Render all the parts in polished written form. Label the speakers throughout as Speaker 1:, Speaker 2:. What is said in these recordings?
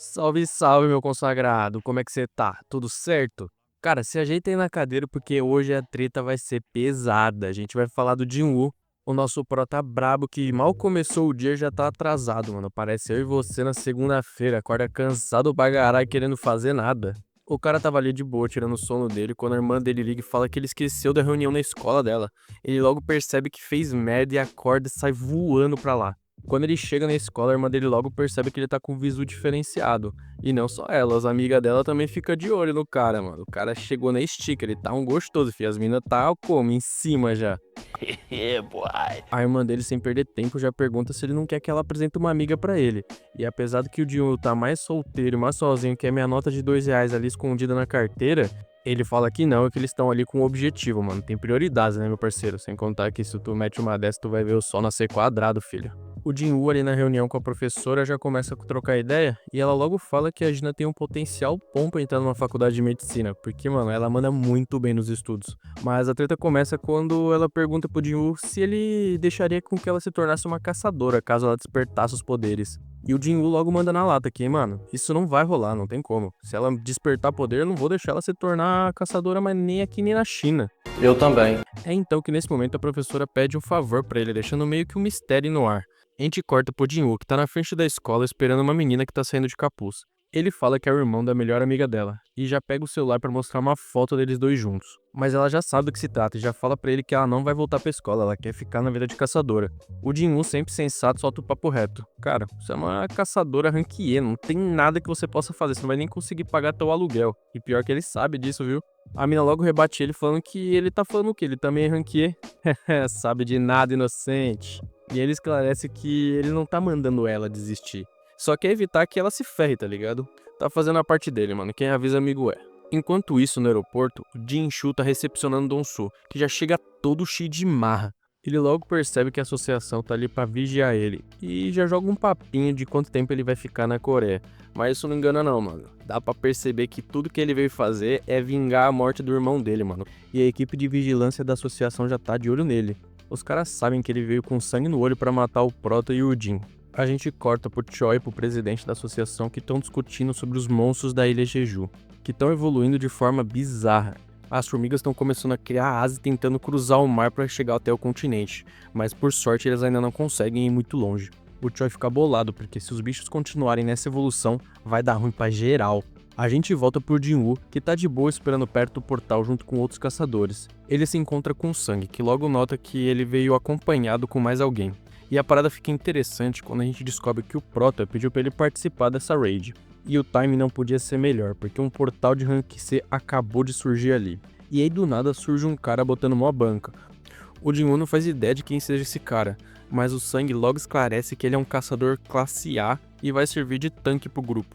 Speaker 1: Salve, salve, meu consagrado. Como é que você tá? Tudo certo? Cara, se ajeita aí na cadeira porque hoje a treta vai ser pesada. A gente vai falar do Jinwoo, o nosso prota brabo que mal começou o dia já tá atrasado, mano. Parece eu e você na segunda-feira, acorda cansado pra caralho querendo fazer nada. O cara tava ali de boa, tirando o sono dele, quando a irmã dele liga e fala que ele esqueceu da reunião na escola dela. Ele logo percebe que fez merda e acorda e sai voando pra lá. Quando ele chega na escola, a irmã dele logo percebe que ele tá com um visu diferenciado. E não só ela, as amigas dela também ficam de olho no cara, mano. O cara chegou na estica, ele tá um gostoso, fi. As minas tá como? Em cima já.
Speaker 2: Yeah, boy.
Speaker 1: A irmã dele, sem perder tempo, já pergunta se ele não quer que ela apresente uma amiga pra ele. E apesar do que o Dinho tá mais solteiro e mais sozinho, que é minha nota de R$ 2 ali escondida na carteira, ele fala que não, e que eles estão ali com um objetivo, mano. Tem prioridades, né, meu parceiro? Sem contar que se tu mete uma dessa, tu vai ver o sol nascer quadrado, filho. O Jinwoo ali na reunião com a professora já começa a trocar ideia e ela logo fala que a Gina tem um potencial bom pra entrar numa faculdade de medicina, porque, mano, ela manda muito bem nos estudos. Mas a treta começa quando ela pergunta pro Jinwoo se ele deixaria com que ela se tornasse uma caçadora, caso ela despertasse os poderes. E o Jinwoo logo manda na lata que, mano, isso não vai rolar, não tem como. Se ela despertar poder, eu não vou deixar ela se tornar caçadora, mas nem aqui nem na China.
Speaker 2: Eu também.
Speaker 1: É então que nesse momento a professora pede um favor pra ele, deixando meio que um mistério no ar. A gente corta pro Jinwoo, que tá na frente da escola esperando uma menina que tá saindo de capuz. Ele fala que é o irmão da melhor amiga dela, e já pega o celular pra mostrar uma foto deles dois juntos. Mas ela já sabe do que se trata e já fala pra ele que ela não vai voltar pra escola, ela quer ficar na vida de caçadora. O Jinwoo, sempre sensato, solta o papo reto. Cara, você é uma caçadora ranquier, não tem nada que você possa fazer, você não vai nem conseguir pagar teu aluguel. E pior que ele sabe disso, viu? A mina logo rebate ele falando que ele tá falando o quê? Ele também é ranquier? Sabe de nada, inocente. E ele esclarece que ele não tá mandando ela desistir. Só quer evitar que ela se ferre, tá ligado? Tá fazendo a parte dele, mano. Quem avisa amigo é. Enquanto isso, no aeroporto, o Jinshu tá recepcionando Dong-soo, que já chega todo cheio de marra. Ele logo percebe que a associação tá ali pra vigiar ele, e já joga um papinho de quanto tempo ele vai ficar na Coreia. Mas isso não engana não, mano. Dá pra perceber que tudo que ele veio fazer é vingar a morte do irmão dele, mano. E a equipe de vigilância da associação já tá de olho nele. Os caras sabem que ele veio com sangue no olho pra matar o Prota e o Jin. A gente corta pro Choi e pro presidente da associação que estão discutindo sobre os monstros da ilha Jeju, que estão evoluindo de forma bizarra. As formigas estão começando a criar asas tentando cruzar o mar para chegar até o continente, mas por sorte eles ainda não conseguem ir muito longe. O Choi fica bolado porque se os bichos continuarem nessa evolução, vai dar ruim pra geral. A gente volta pro Jinwoo, que tá de boa esperando perto do portal junto com outros caçadores. Ele se encontra com o Sang, que logo nota que ele veio acompanhado com mais alguém. E a parada fica interessante quando a gente descobre que o Prota pediu pra ele participar dessa raid. E o time não podia ser melhor, porque um portal de Rank C acabou de surgir ali. E aí do nada surge um cara botando uma banca. O Jinwoo não faz ideia de quem seja esse cara, mas o Sang logo esclarece que ele é um caçador classe A e vai servir de tanque pro grupo.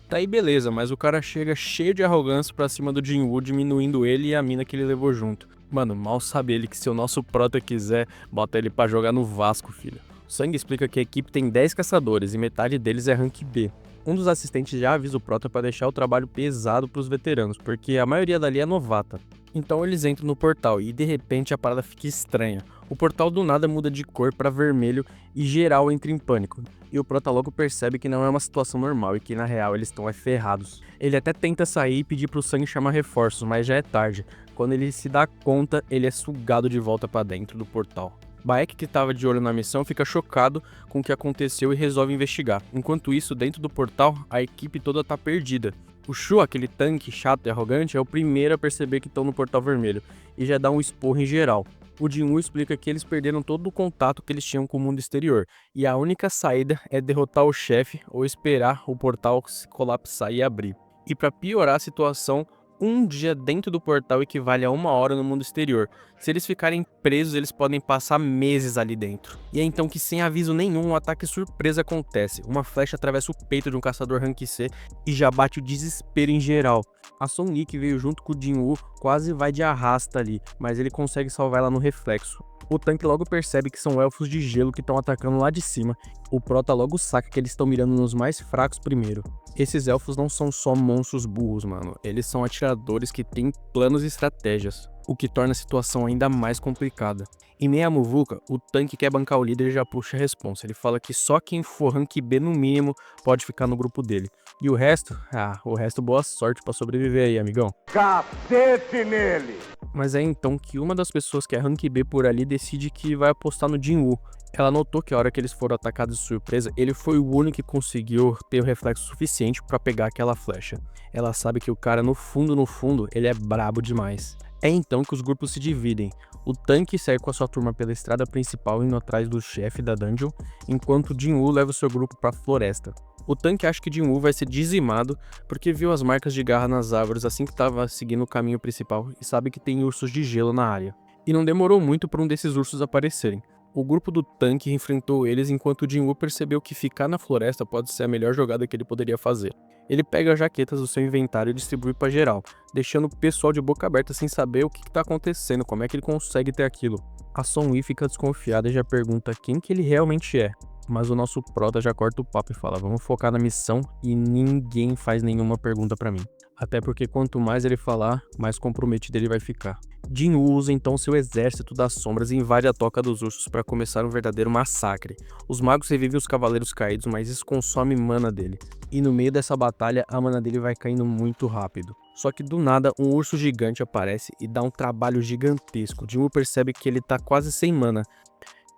Speaker 1: Tá aí beleza, mas o cara chega cheio de arrogância pra cima do Jinwoo, diminuindo ele e a mina que ele levou junto. Mano, mal sabe ele que se o nosso prota quiser, bota ele pra jogar no Vasco, filho. O Sang explica que a equipe tem 10 caçadores e metade deles é rank B. Um dos assistentes já avisa o prota pra deixar o trabalho pesado pros veteranos, porque a maioria dali é novata. Então eles entram no portal e de repente a parada fica estranha. O portal do nada muda de cor pra vermelho e geral entra em pânico. E o prota logo percebe que não é uma situação normal e que na real eles estão ferrados. Ele até tenta sair e pedir pro Sang chamar reforços, mas já é tarde. Quando ele se dá conta, ele é sugado de volta pra dentro do portal. Baek, que estava de olho na missão, fica chocado com o que aconteceu e resolve investigar. Enquanto isso, dentro do portal, a equipe toda tá perdida. O Shu, aquele tanque chato e arrogante, é o primeiro a perceber que estão no portal vermelho e já dá um esporro em geral. O Jinwoo explica que eles perderam todo o contato que eles tinham com o mundo exterior e a única saída é derrotar o chefe ou esperar o portal se colapsar e abrir. E para piorar a situação, um dia dentro do portal equivale a 1 hora no mundo exterior. Se eles ficarem presos, eles podem passar meses ali dentro. E é então que, sem aviso nenhum, um ataque surpresa acontece. Uma flecha atravessa o peito de um caçador rank C e já bate o desespero em geral. A Song Li, que veio junto com o Jinwoo, quase vai de arrasta ali, mas ele consegue salvar ela no reflexo. O tanque logo percebe que são elfos de gelo que estão atacando lá de cima. O prota logo saca que eles estão mirando nos mais fracos primeiro. Esses elfos não são só monstros burros, mano. Eles são atiradores que têm planos e estratégias, o que torna a situação ainda mais complicada. Em meia muvuca, o tanque quer bancar o líder e já puxa a responsa. Ele fala que só quem for rank B no mínimo pode ficar no grupo dele. E o resto? O resto boa sorte pra sobreviver aí, amigão.
Speaker 3: Cacete nele!
Speaker 1: Mas é então que uma das pessoas que é rank B por ali decide que vai apostar no Jinwoo. Ela notou que a hora que eles foram atacados de surpresa, ele foi o único que conseguiu ter o reflexo suficiente pra pegar aquela flecha. Ela sabe que o cara no fundo, ele é brabo demais. É então que os grupos se dividem. O tanque segue com a sua turma pela estrada principal indo atrás do chefe da dungeon, enquanto o Jinwoo leva o seu grupo pra floresta. O tanque acha que Jinwoo vai ser dizimado porque viu as marcas de garra nas árvores assim que estava seguindo o caminho principal e sabe que tem ursos de gelo na área. E não demorou muito para um desses ursos aparecerem. O grupo do tanque enfrentou eles enquanto Jinwoo percebeu que ficar na floresta pode ser a melhor jogada que ele poderia fazer. Ele pega as jaquetas do seu inventário e distribui para geral, deixando o pessoal de boca aberta sem saber o que está acontecendo, como é que ele consegue ter aquilo. A Sonwi fica desconfiada e já pergunta quem que ele realmente é. Mas o nosso prota já corta o papo e fala, vamos focar na missão e ninguém faz nenhuma pergunta pra mim. Até porque quanto mais ele falar, mais comprometido ele vai ficar. Jinwoo usa então seu exército das sombras e invade a toca dos ursos para começar um verdadeiro massacre. Os magos revivem os cavaleiros caídos, mas isso consome mana dele. E no meio dessa batalha, a mana dele vai caindo muito rápido. Só que do nada, um urso gigante aparece e dá um trabalho gigantesco. Jinwoo percebe que ele tá quase sem mana.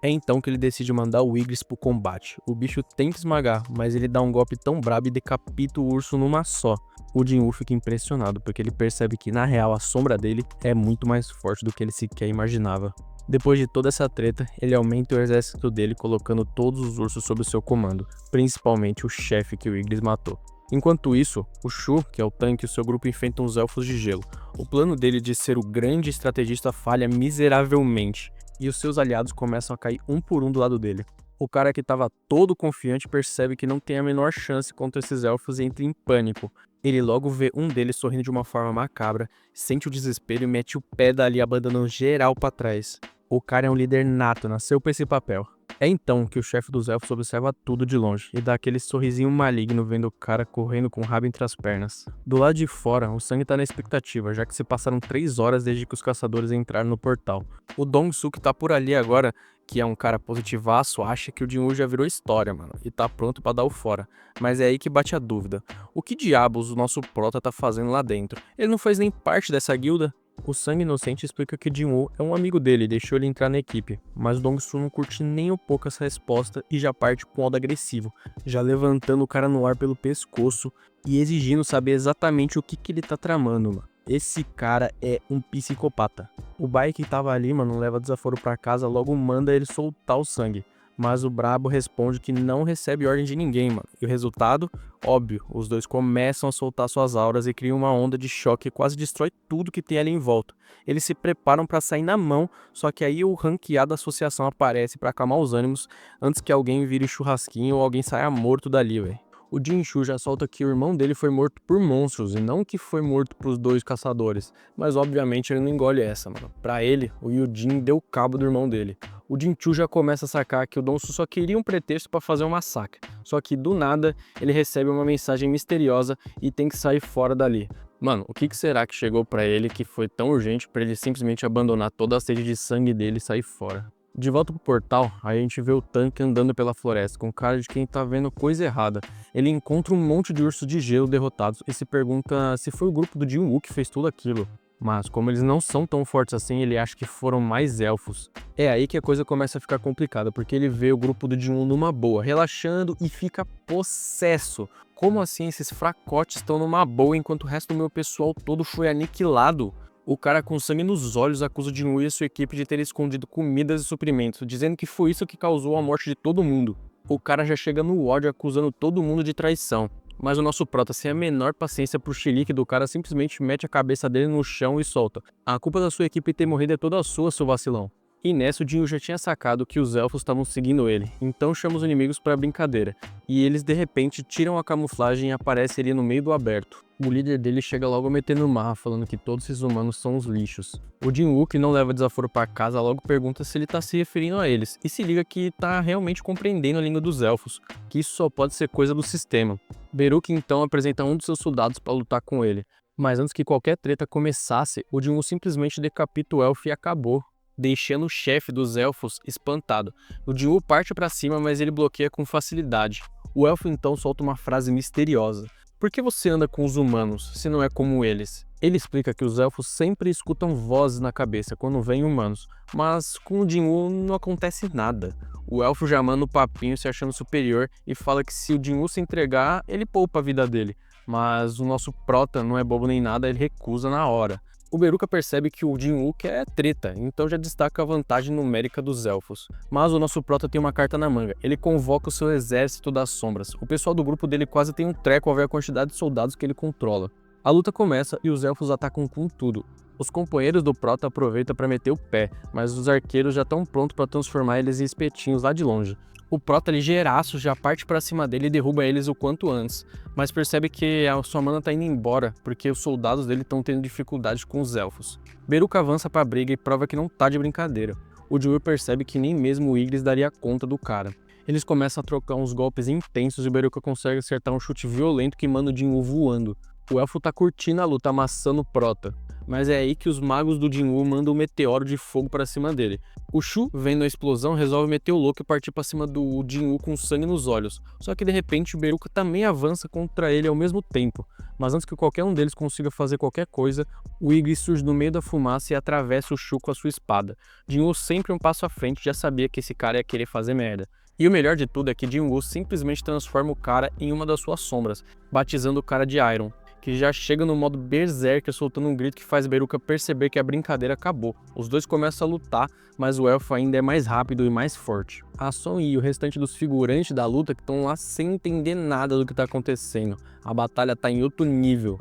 Speaker 1: É então que ele decide mandar o Igris pro combate. O bicho tenta esmagar, mas ele dá um golpe tão brabo e decapita o urso numa só. O Jinwoo fica impressionado, porque ele percebe que na real a sombra dele é muito mais forte do que ele sequer imaginava. Depois de toda essa treta, ele aumenta o exército dele colocando todos os ursos sob o seu comando, principalmente o chefe que o Igris matou. Enquanto isso, o Shu, que é o tanque, e o seu grupo enfrentam os elfos de gelo. O plano dele de ser o grande estrategista falha miseravelmente, e os seus aliados começam a cair um por um do lado dele. O cara que estava todo confiante percebe que não tem a menor chance contra esses elfos e entra em pânico. Ele logo vê um deles sorrindo de uma forma macabra, sente o desespero e mete o pé dali abandonando geral pra trás. O cara é um líder nato, nasceu pra esse papel. É então que o chefe dos elfos observa tudo de longe e dá aquele sorrisinho maligno vendo o cara correndo com o rabo entre as pernas. Do lado de fora, o sangue tá na expectativa, já que se passaram 3 horas desde que os caçadores entraram no portal. O Dong-Soo, que tá por ali agora, que é um cara positivaço, acha que o Jinwoo já virou história, mano, e tá pronto pra dar o fora. Mas é aí que bate a dúvida. O que diabos o nosso prota tá fazendo lá dentro? Ele não faz nem parte dessa guilda? O Sangue Inocente explica que Jinwoo é um amigo dele e deixou ele entrar na equipe, mas Dong-Soo não curte nem um pouco essa resposta e já parte com um modo agressivo, já levantando o cara no ar pelo pescoço e exigindo saber exatamente o que ele tá tramando, mano. Esse cara é um psicopata. O Bai que tava ali, mano, leva desaforo pra casa, logo manda ele soltar o sangue. Mas o brabo responde que não recebe ordem de ninguém, mano. E o resultado? Óbvio, os dois começam a soltar suas auras e criam uma onda de choque que quase destrói tudo que tem ali em volta. Eles se preparam pra sair na mão, só que aí o ranqueado da associação aparece pra acalmar os ânimos antes que alguém vire churrasquinho ou alguém saia morto dali, velho. O Jinshu já solta que o irmão dele foi morto por monstros e não que foi morto pros 2 caçadores. Mas obviamente ele não engole essa, mano. Pra ele, o Yujin deu cabo do irmão dele. O Jinchu já começa a sacar que o Dong-Soo só queria um pretexto pra fazer um massacre. Só que do nada, ele recebe uma mensagem misteriosa e tem que sair fora dali. Mano, o que será que chegou pra ele que foi tão urgente pra ele simplesmente abandonar toda a sede de sangue dele e sair fora? De volta pro portal, aí a gente vê o tanque andando pela floresta, com cara de quem tá vendo coisa errada. Ele encontra um monte de ursos de gelo derrotados e se pergunta se foi o grupo do Jinwoo que fez tudo aquilo. Mas como eles não são tão fortes assim, ele acha que foram mais elfos. É aí que a coisa começa a ficar complicada, porque ele vê o grupo do Jinwoo numa boa, relaxando e fica possesso. Como assim esses fracotes estão numa boa enquanto o resto do meu pessoal todo foi aniquilado? O cara com sangue nos olhos acusa o Jinwoo e a sua equipe de ter escondido comidas e suprimentos, dizendo que foi isso que causou a morte de todo mundo. O cara já chega no ódio acusando todo mundo de traição. Mas o nosso prota, sem a menor paciência pro chilique do cara, simplesmente mete a cabeça dele no chão e solta. A culpa da sua equipe ter morrido é toda sua, seu vacilão. E nessa o Jinwoo já tinha sacado que os elfos estavam seguindo ele, então chama os inimigos pra brincadeira. E eles de repente tiram a camuflagem e aparecem ali no meio do aberto. O líder dele chega logo metendo marra, falando que todos esses humanos são os lixos. O Jin-woo, que não leva desaforo pra casa, logo pergunta se ele tá se referindo a eles, e se liga que tá realmente compreendendo a língua dos elfos, que isso só pode ser coisa do sistema. Beruka então apresenta um dos seus soldados para lutar com ele, mas antes que qualquer treta começasse, o Jin-woo simplesmente decapita o elfo e acabou, deixando o chefe dos elfos espantado. O Jin-woo parte pra cima, mas ele bloqueia com facilidade. O elfo então solta uma frase misteriosa. Por que você anda com os humanos, se não é como eles? Ele explica que os elfos sempre escutam vozes na cabeça quando vêm humanos, mas com o Jin-woo não acontece nada. O elfo já manda o papinho se achando superior e fala que se o Jin-woo se entregar, ele poupa a vida dele. Mas o nosso prota não é bobo nem nada, ele recusa na hora. O Beruka percebe que o Jin-woo quer treta, então já destaca a vantagem numérica dos elfos. Mas o nosso prota tem uma carta na manga, ele convoca o seu exército das sombras. O pessoal do grupo dele quase tem um treco ao ver a quantidade de soldados que ele controla. A luta começa e os elfos atacam com tudo. Os companheiros do prota aproveitam para meter o pé, mas os arqueiros já estão prontos para transformar eles em espetinhos lá de longe. O prota ligeiraço já parte para cima dele e derruba eles o quanto antes, mas percebe que a sua mana tá indo embora, porque os soldados dele estão tendo dificuldade com os elfos. Beruka avança para a briga e prova que não tá de brincadeira. O Jin-woo percebe que nem mesmo o Igris daria conta do cara. Eles começam a trocar uns golpes intensos e o Beruka consegue acertar um chute violento que manda o Jin-woo voando. O elfo tá curtindo a luta, amassando o prota. Mas é aí que os magos do Jin-woo mandam um meteoro de fogo pra cima dele. O Shu, vendo a explosão, resolve meter o louco e partir pra cima do Jin-woo com sangue nos olhos. Só que de repente o Beruka também avança contra ele ao mesmo tempo. Mas antes que qualquer um deles consiga fazer qualquer coisa, o Igris surge no meio da fumaça e atravessa o Shu com a sua espada. Jin-woo sempre um passo à frente já sabia que esse cara ia querer fazer merda. E o melhor de tudo é que Jin-woo simplesmente transforma o cara em uma das suas sombras, batizando o cara de Iron, que já chega no modo berserker soltando um grito que faz Beruka perceber que a brincadeira acabou. Os dois começam a lutar, mas o elfo ainda é mais rápido e mais forte. A Son e o restante dos figurantes da luta que estão lá sem entender nada do que está acontecendo. A batalha está em outro nível.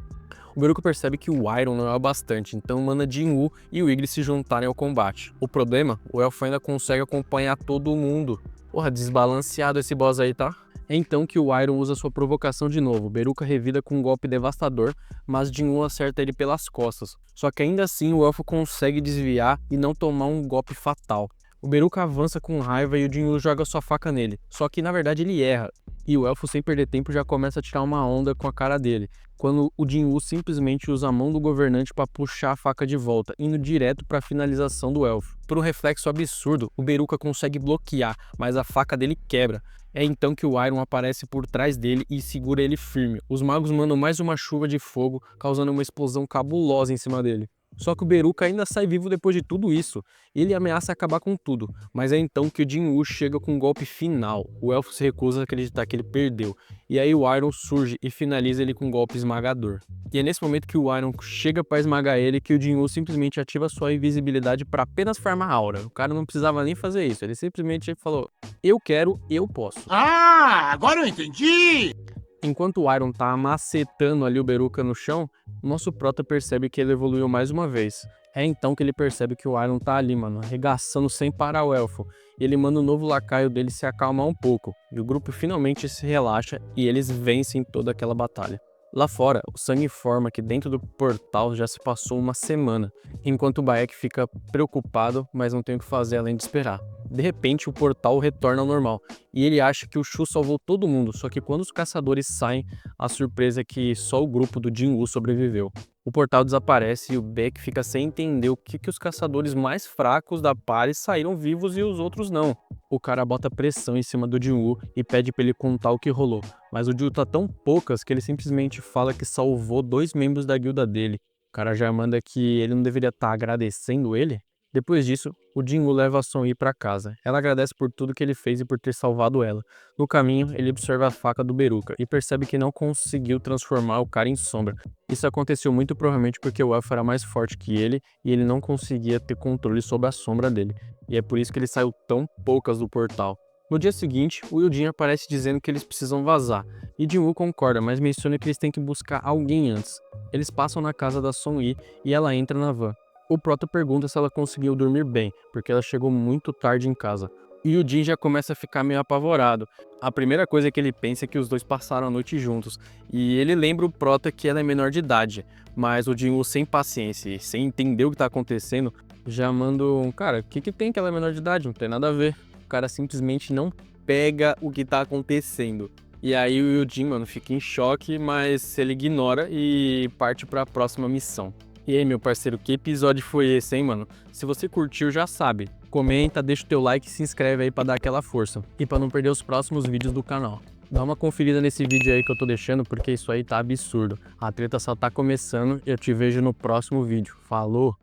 Speaker 1: O Beruka percebe que o Iron não é o bastante, então manda Jin-woo e o Igris se juntarem ao combate. O problema, o elfo ainda consegue acompanhar todo mundo. Porra, desbalanceado esse boss aí, tá? É então que o Iron usa sua provocação de novo. Beruka revida com um golpe devastador, mas Jin-woo acerta ele pelas costas. Só que ainda assim o elfo consegue desviar e não tomar um golpe fatal. O Beruka avança com raiva e o Jin-woo joga sua faca nele, só que na verdade ele erra. E o elfo, sem perder tempo, já começa a tirar uma onda com a cara dele, quando o Jin-woo simplesmente usa a mão do governante para puxar a faca de volta, indo direto para a finalização do elfo. Por um reflexo absurdo, o Beruka consegue bloquear, mas a faca dele quebra. É então que o Iron aparece por trás dele e segura ele firme. Os magos mandam mais uma chuva de fogo, causando uma explosão cabulosa em cima dele. Só que o Beruka ainda sai vivo depois de tudo isso. Ele ameaça acabar com tudo, mas é então que o Jin-woo chega com um golpe final. O elfo se recusa a acreditar que ele perdeu, e aí o Iron surge e finaliza ele com um golpe esmagador. E é nesse momento que o Iron chega para esmagar ele que o Jin-woo simplesmente ativa sua invisibilidade para apenas farmar aura. O cara não precisava nem fazer isso, ele simplesmente falou: eu quero, eu posso.
Speaker 3: Ah, agora eu entendi!
Speaker 1: Enquanto o Iron tá macetando ali o Beruka no chão, o nosso prota percebe que ele evoluiu mais uma vez. É então que ele percebe que o Iron tá ali, mano, arregaçando sem parar o elfo. E ele manda o novo lacaio dele se acalmar um pouco. E o grupo finalmente se relaxa e eles vencem toda aquela batalha. Lá fora, o sangue informa que dentro do portal já se passou uma semana, enquanto o Bayek fica preocupado, mas não tem o que fazer além de esperar. De repente, o portal retorna ao normal, e ele acha que o Shu salvou todo mundo, só que quando os caçadores saem, a surpresa é que só o grupo do Jin-woo sobreviveu. O portal desaparece e o Beck fica sem entender o que os caçadores mais fracos da party saíram vivos e os outros não. O cara bota pressão em cima do Jin-woo e pede pra ele contar o que rolou, mas o Jin-woo tá tão poucas que ele simplesmente fala que salvou 2 membros da guilda dele. O cara já manda que ele não deveria estar agradecendo ele. Depois disso, o Jin-woo leva a Son-Yi pra casa. Ela agradece por tudo que ele fez e por ter salvado ela. No caminho, ele observa a faca do Beruka e percebe que não conseguiu transformar o cara em sombra. Isso aconteceu muito provavelmente porque o elfo era mais forte que ele e ele não conseguia ter controle sobre a sombra dele. E é por isso que ele saiu tão poucas do portal. No dia seguinte, o Yujin aparece dizendo que eles precisam vazar, e Jin-woo concorda, mas menciona que eles têm que buscar alguém antes. Eles passam na casa da Son-Yi e ela entra na van. O prota pergunta se ela conseguiu dormir bem, porque ela chegou muito tarde em casa. E o Jin já começa a ficar meio apavorado. A primeira coisa que ele pensa é que os dois passaram a noite juntos. E ele lembra o Prota que ela é menor de idade. Mas o Jin-Woo, sem paciência e sem entender o que tá acontecendo, já manda um... Cara, o que tem que ela é menor de idade? Não tem nada a ver. O cara simplesmente não pega o que tá acontecendo. E aí o Yujin, mano, fica em choque, mas ele ignora e parte pra próxima missão. E aí, meu parceiro, que episódio foi esse, hein, mano? Se você curtiu, já sabe. Comenta, deixa o teu like e se inscreve aí pra dar aquela força. E pra não perder os próximos vídeos do canal. Dá uma conferida nesse vídeo aí que eu tô deixando, porque isso aí tá absurdo. A treta só tá começando e eu te vejo no próximo vídeo. Falou!